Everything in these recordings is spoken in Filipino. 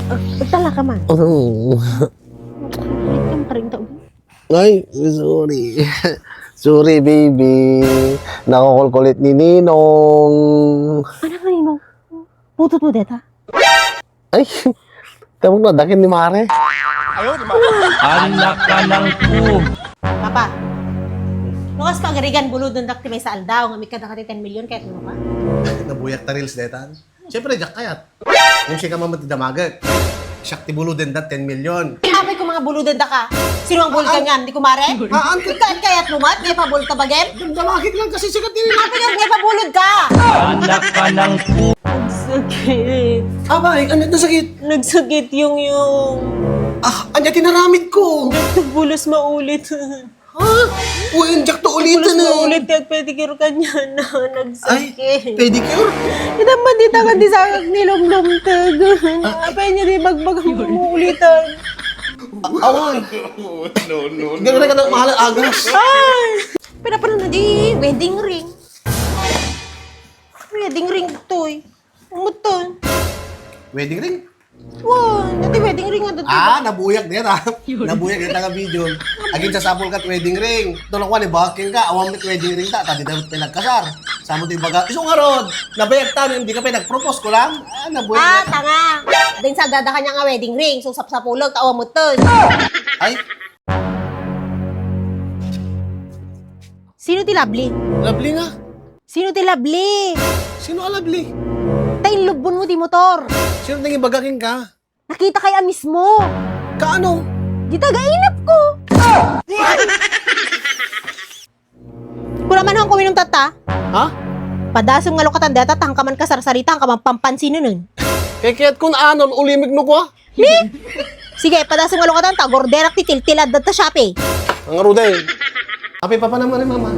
Magtala ka man. Oh. Kulit ka makaring taon. Ay, sorry. Sorry, baby. Nakukulit ni Ninong. Ano ka nino? Putot mo deta? Ay, tawag na, dakin ni Mare. Anak ka ng po. Papa, nukas pagarigan bulod ng dakti may sa aldaw, nga may kadakati 10 million kahit ano ka? Nabuyak ta reels detan. Siyempre, jak kayat. Yung siya ka mamatidamagag. Siyak tibulod din dat 10 million. Abay ko mga buludan da ka. Sino ang bulod ka nga? Hindi ko mare? Haan ka. Kayat lumat? May pabulod ka ba, Gem? Damdamagig lang kasi sikat din. Abay ka, may pabulod ka! Anak ka ng po. Nagsakit. Abay, ano na sakit? Nagsakit yung... Ah, anya tinaramid ko. Bulos maulit. Ha? Uy, jak to Bulos ulitin eh. maulit yung pedicure ka niya na Ay, nagsakit. pedicure? Ito man di tangan di sa nilom-lom tag. Apay niya di bagbag ang umuulitan. Awan. No. Gano'n na ka ng mahal agas. Ay! Pero pa na di wedding ring. Wedding ring toy. Umuton. Wedding ring? Wow, nati wedding ring nga dito. Nabuyak din ha. Nabuyak din nga video. Agin sa sapol kat wedding ring. Tulong ko ni baking ka, awam mit wedding ring ta, tadi dapat pinagkasar. Samo ti baga. Isong arod. Nabayak ta, hindi ka pa nag-propose ko lang. Nabuyak na. Tanga. Din sa dada kanya nga wedding ring, so sapulog tawa mo ton. Ay, Sino ti Lovely? lovely nga. Sino ti Lovely? Sino ang lovely? Tay lubon mo ti motor. Sino tingin bagaking ka? Nakita kaya mismo. Kaano? Di taga-inap ko. Kung naman ang kuminom tata, Ha? padasong nga lokatan data, tangkaman ka sarsarita, ang kamang pampansin nun. Kaya kung anon, ulimig no ko ha? Sige, padasong nga lokatan, tagorderak ti tiltilad data Shopee. Ang aruday. Api pa naman ni mama.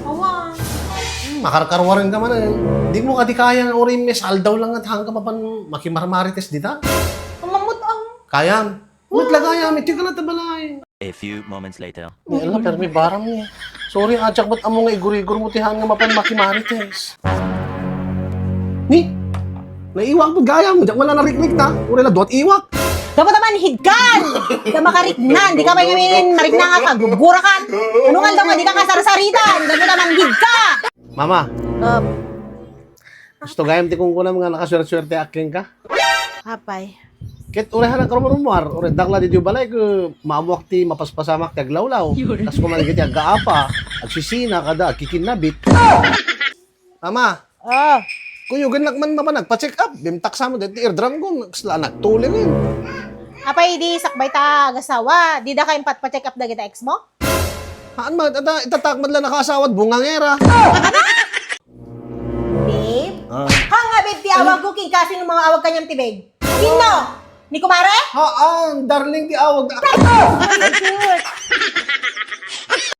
Awa. Makarkarwa rin ka man eh. Di mo kadi kaya ng orin mes aldaw lang at hanggang pa pan makimarmarites dita. Mamamot ang. Kaya. Matlagaya, may tika na tabalay. A few moments later. Di alam, pero may baram niya. Sorry, ajak ba't amo nga igurigur mo tihan nga mapan makimarites. Ni, naiwak mo gaya mo. Diyak wala na rikrik ta. Uri na duwat iwak. Dapat naman hidkan! Di makarignan, di ka may ngamin marignan nga kagugurakan. Ano nga daw nga, di ka kasarsaritan, dapat naman hidka! Mama, gusto gayam ti kung kunam nga nakaswerte-swerte aking ka. Hapay. Ket urehan ang karumar-rumar, ure dakla di balay ko maamuak ti mapaspasamak ti aglawlaw. Tas kumaligit ti agaapa, agsisina kada kikinabit. Mama, Oh, kuyugan lakman naman nagpa-check up, bimtak sa mo dati eardrum ko, sila nagtuling yun. hapay di sakbay ta agasawa, di da kayong patpa-check up da kita ex mo? Haan man, itatakmad lang nakasawat, bungangera. Babe? Hanga babe, ti awag ko king kasi nung mga awag kanyang ti babe. Sino? Ni kumare? Haan, darling, di awag na. Oh, good.